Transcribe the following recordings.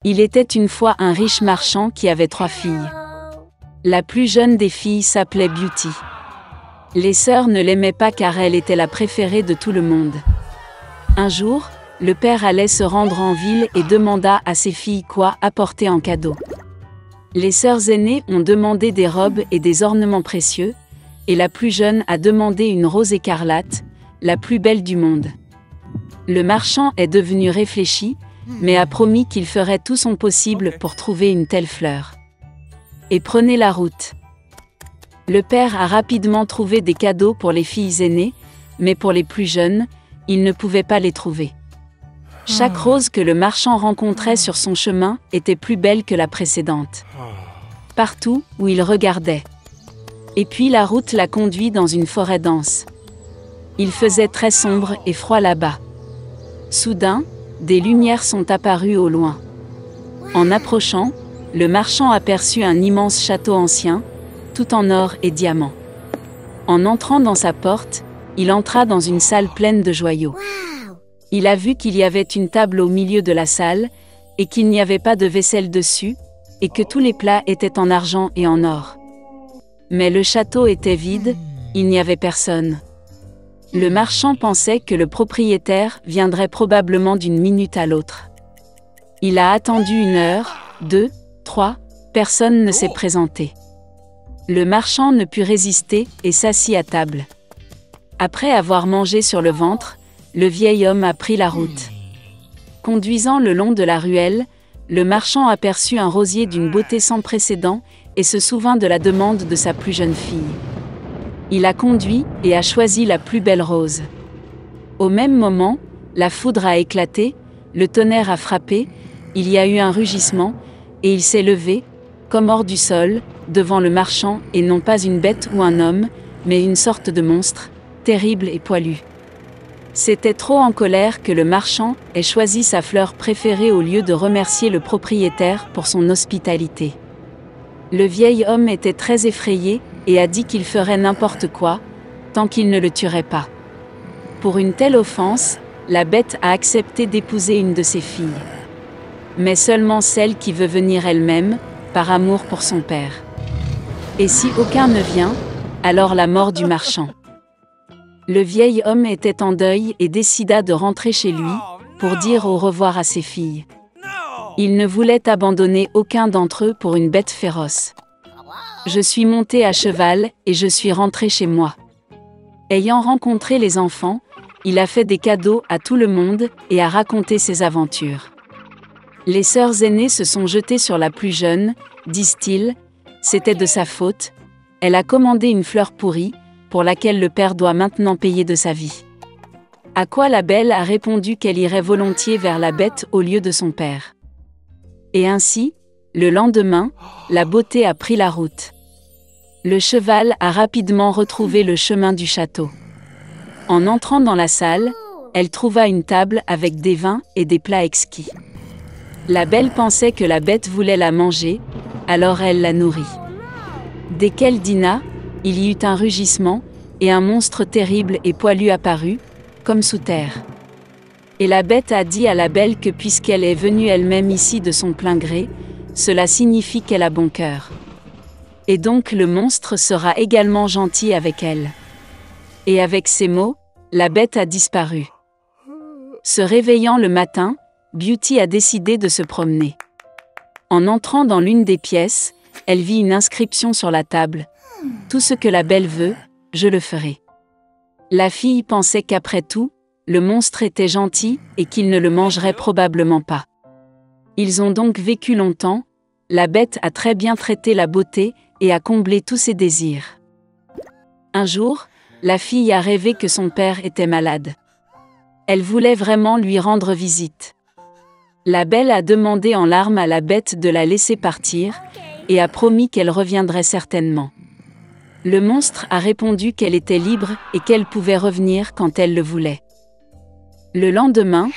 Il était une fois un riche marchand qui avait 3 filles. La plus jeune des filles s'appelait Beauty. Les sœurs ne l'aimaient pas car elle était la préférée de tout le monde. Un jour, le père allait se rendre en ville et demanda à ses filles quoi apporter en cadeau. Les sœurs aînées ont demandé des robes et des ornements précieux, et la plus jeune a demandé une rose écarlate, la plus belle du monde. Le marchand est devenu réfléchi, mais a promis qu'il ferait tout son possible pour trouver une telle fleur. Et prenez la route. Le père a rapidement trouvé des cadeaux pour les filles aînées, mais pour les plus jeunes, il ne pouvait pas les trouver. Chaque rose que le marchand rencontrait sur son chemin était plus belle que la précédente. Partout où il regardait. Et puis la route l'a conduit dans une forêt dense. Il faisait très sombre et froid là-bas. Soudain, des lumières sont apparues au loin. En approchant, le marchand aperçut un immense château ancien, tout en or et diamants. En entrant dans sa porte, il entra dans une salle pleine de joyaux. Il a vu qu'il y avait une table au milieu de la salle, et qu'il n'y avait pas de vaisselle dessus, et que tous les plats étaient en argent et en or. Mais le château était vide, il n'y avait personne. Le marchand pensait que le propriétaire viendrait probablement d'une minute à l'autre. Il a attendu 1 heure, 2, 3, personne ne s'est présenté. Le marchand ne put résister et s'assit à table. Après avoir mangé sur le ventre, le vieil homme a pris la route. Conduisant le long de la ruelle, le marchand aperçut un rosier d'une beauté sans précédent et se souvint de la demande de sa plus jeune fille. Il a conduit et a choisi la plus belle rose. Au même moment, la foudre a éclaté, le tonnerre a frappé, il y a eu un rugissement, et il s'est levé, comme hors du sol, devant le marchand et non pas une bête ou un homme, mais une sorte de monstre, terrible et poilu. C'était trop en colère que le marchand ait choisi sa fleur préférée au lieu de remercier le propriétaire pour son hospitalité. Le vieil homme était très effrayé et a dit qu'il ferait n'importe quoi, tant qu'il ne le tuerait pas. Pour une telle offense, la bête a accepté d'épouser une de ses filles. Mais seulement celle qui veut venir elle-même, par amour pour son père. Et si aucun ne vient, alors la mort du marchand. Le vieil homme était en deuil et décida de rentrer chez lui, pour dire au revoir à ses filles. Il ne voulait abandonner aucun d'entre eux pour une bête féroce. Je suis monté à cheval et je suis rentré chez moi. Ayant rencontré les enfants, il a fait des cadeaux à tout le monde et a raconté ses aventures. Les sœurs aînées se sont jetées sur la plus jeune, disent-ils, c'était de sa faute, elle a commandé une fleur pourrie, pour laquelle le père doit maintenant payer de sa vie. À quoi la belle a répondu qu'elle irait volontiers vers la bête au lieu de son père. Et ainsi, le lendemain, la beauté a pris la route. Le cheval a rapidement retrouvé le chemin du château. En entrant dans la salle, elle trouva une table avec des vins et des plats exquis. La belle pensait que la bête voulait la manger, alors elle la nourrit. Dès qu'elle dîna, il y eut un rugissement, et un monstre terrible et poilu apparut, comme sous terre. Et la bête a dit à la belle que puisqu'elle est venue elle-même ici de son plein gré, cela signifie qu'elle a bon cœur. Et donc le monstre sera également gentil avec elle. Et avec ces mots, la bête a disparu. Se réveillant le matin, Beauty a décidé de se promener. En entrant dans l'une des pièces, elle vit une inscription sur la table. « Tout ce que la belle veut, je le ferai. » La fille pensait qu'après tout, le monstre était gentil et qu'il ne le mangerait probablement pas. Ils ont donc vécu longtemps, la bête a très bien traité la beauté et a comblé tous ses désirs. Un jour, la fille a rêvé que son père était malade. Elle voulait vraiment lui rendre visite. La belle a demandé en larmes à la bête de la laisser partir, et a promis qu'elle reviendrait certainement. Le monstre a répondu qu'elle était libre et qu'elle pouvait revenir quand elle le voulait. Le lendemain,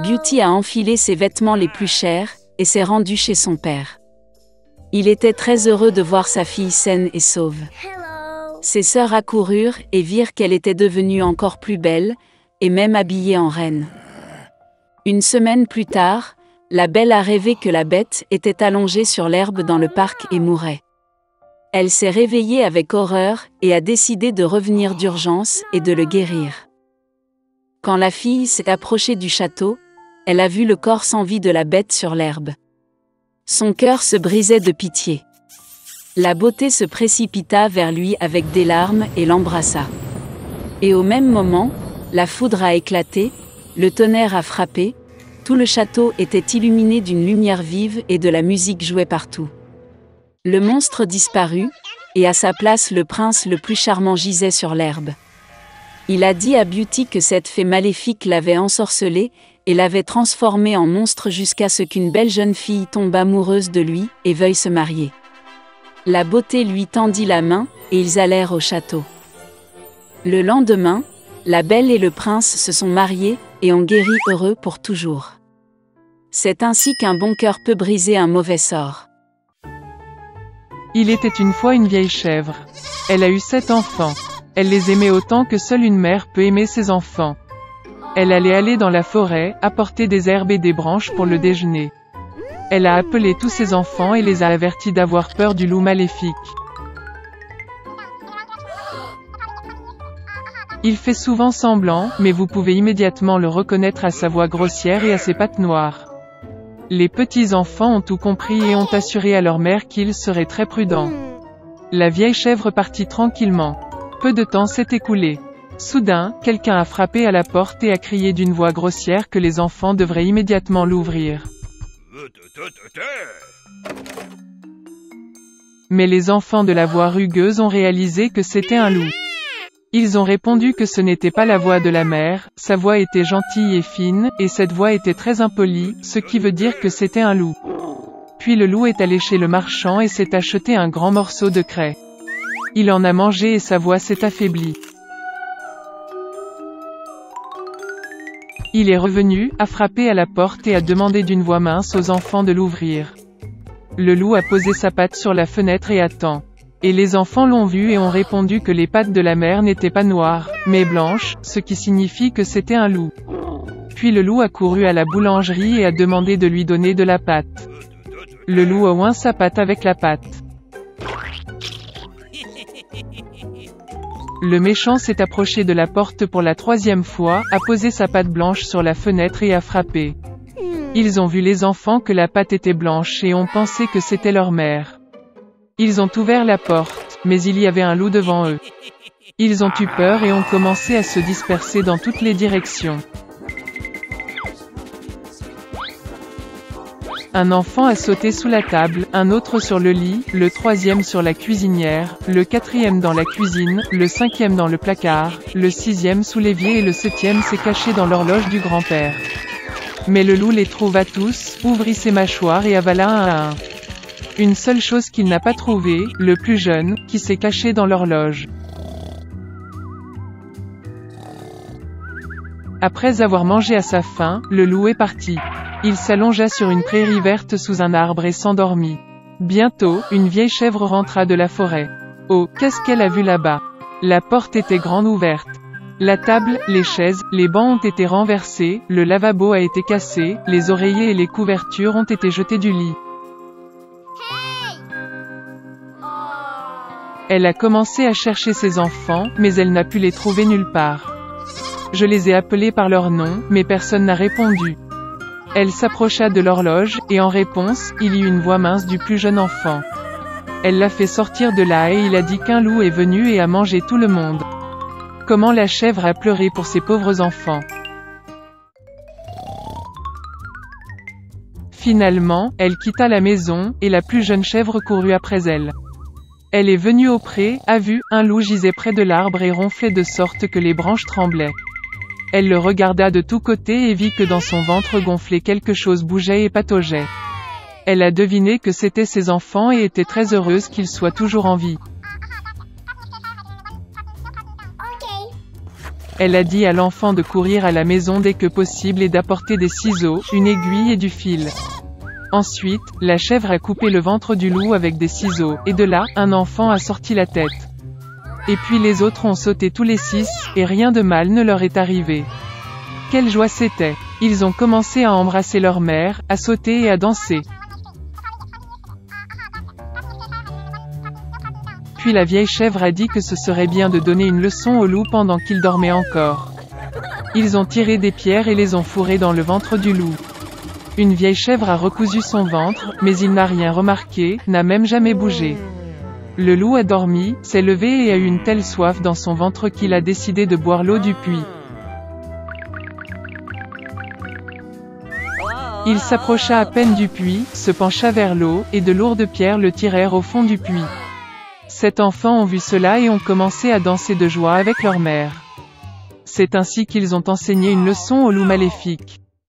Beauty a enfilé ses vêtements les plus chers et s'est rendue chez son père. Il était très heureux de voir sa fille saine et sauve. Ses sœurs accoururent et virent qu'elle était devenue encore plus belle, et même habillée en reine. Une semaine plus tard, la belle a rêvé que la bête était allongée sur l'herbe dans le parc et mourait. Elle s'est réveillée avec horreur et a décidé de revenir d'urgence et de le guérir. Quand la fille s'est approchée du château, elle a vu le corps sans vie de la bête sur l'herbe. Son cœur se brisait de pitié. La beauté se précipita vers lui avec des larmes et l'embrassa. Et au même moment, la foudre a éclaté, le tonnerre a frappé, tout le château était illuminé d'une lumière vive et de la musique jouait partout. Le monstre disparut, et à sa place le prince le plus charmant gisait sur l'herbe. Il a dit à Beauty que cette fée maléfique l'avait ensorcelé et l'avait transformé en monstre jusqu'à ce qu'une belle jeune fille tombe amoureuse de lui et veuille se marier. La beauté lui tendit la main, et ils allèrent au château. Le lendemain, la belle et le prince se sont mariés, et ont guéri heureux pour toujours. C'est ainsi qu'un bon cœur peut briser un mauvais sort. Il était une fois une vieille chèvre. Elle a eu 7 enfants. Elle les aimait autant que seule une mère peut aimer ses enfants. Elle allait aller dans la forêt, apporter des herbes et des branches pour le déjeuner. Elle a appelé tous ses enfants et les a avertis d'avoir peur du loup maléfique. Il fait souvent semblant, mais vous pouvez immédiatement le reconnaître à sa voix grossière et à ses pattes noires. Les petits-enfants ont tout compris et ont assuré à leur mère qu'ils seraient très prudents. La vieille chèvre partit tranquillement. Peu de temps s'est écoulé. Soudain, quelqu'un a frappé à la porte et a crié d'une voix grossière que les enfants devraient immédiatement l'ouvrir. Mais les enfants de la voix rugueuse ont réalisé que c'était un loup. Ils ont répondu que ce n'était pas la voix de la mère, sa voix était gentille et fine, et cette voix était très impolie, ce qui veut dire que c'était un loup. Puis le loup est allé chez le marchand et s'est acheté un grand morceau de craie. Il en a mangé et sa voix s'est affaiblie. Il est revenu, a frappé à la porte et a demandé d'une voix mince aux enfants de l'ouvrir. Le loup a posé sa patte sur la fenêtre et attend. Et les enfants l'ont vu et ont répondu que les pattes de la mère n'étaient pas noires, mais blanches, ce qui signifie que c'était un loup. Puis le loup a couru à la boulangerie et a demandé de lui donner de la pâte. Le loup a oint sa patte avec la pâte. Le méchant s'est approché de la porte pour la 3e fois, a posé sa patte blanche sur la fenêtre et a frappé. Ils ont vu les enfants que la pâte était blanche et ont pensé que c'était leur mère. Ils ont ouvert la porte, mais il y avait un loup devant eux. Ils ont eu peur et ont commencé à se disperser dans toutes les directions. Un enfant a sauté sous la table, un autre sur le lit, le 3e sur la cuisinière, le 4e dans la cuisine, le 5e dans le placard, le 6e sous l'évier et le 7e s'est caché dans l'horloge du grand-père. Mais le loup les trouva tous, ouvrit ses mâchoires et avala un à un. Une seule chose qu'il n'a pas trouvée, le plus jeune, qui s'est caché dans l'horloge. Après avoir mangé à sa faim, le loup est parti. Il s'allongea sur une prairie verte sous un arbre et s'endormit. Bientôt, une vieille chèvre rentra de la forêt. Oh, qu'est-ce qu'elle a vu là-bas? La porte était grande ouverte. La table, les chaises, les bancs ont été renversés, le lavabo a été cassé, les oreillers et les couvertures ont été jetés du lit. Elle a commencé à chercher ses enfants, mais elle n'a pu les trouver nulle part. Je les ai appelés par leur nom, mais personne n'a répondu. Elle s'approcha de l'horloge, et en réponse, il y eut une voix mince du plus jeune enfant. Elle l'a fait sortir de là et il a dit qu'un loup est venu et a mangé tout le monde. Comment la chèvre a pleuré pour ses pauvres enfants. Finalement, elle quitta la maison, et la plus jeune chèvre courut après elle. Elle est venue au pré, a vu, un loup gisait près de l'arbre et ronflait de sorte que les branches tremblaient. Elle le regarda de tous côtés et vit que dans son ventre gonflé quelque chose bougeait et pataugeait. Elle a deviné que c'étaient ses enfants et était très heureuse qu'ils soient toujours en vie. Elle a dit à l'enfant de courir à la maison dès que possible et d'apporter des ciseaux, une aiguille et du fil. Ensuite, la chèvre a coupé le ventre du loup avec des ciseaux, et de là, un enfant a sorti la tête. Et puis les autres ont sauté tous les 6, et rien de mal ne leur est arrivé. Quelle joie c'était! Ils ont commencé à embrasser leur mère, à sauter et à danser. Puis la vieille chèvre a dit que ce serait bien de donner une leçon au loup pendant qu'il dormait encore. Ils ont tiré des pierres et les ont fourrées dans le ventre du loup. Une vieille chèvre a recousu son ventre, mais il n'a rien remarqué, n'a même jamais bougé. Le loup a dormi, s'est levé et a eu une telle soif dans son ventre qu'il a décidé de boire l'eau du puits. Il s'approcha à peine du puits, se pencha vers l'eau, et de lourdes pierres le tirèrent au fond du puits. 7 enfants ont vu cela et ont commencé à danser de joie avec leur mère. C'est ainsi qu'ils ont enseigné une leçon au loup maléfique.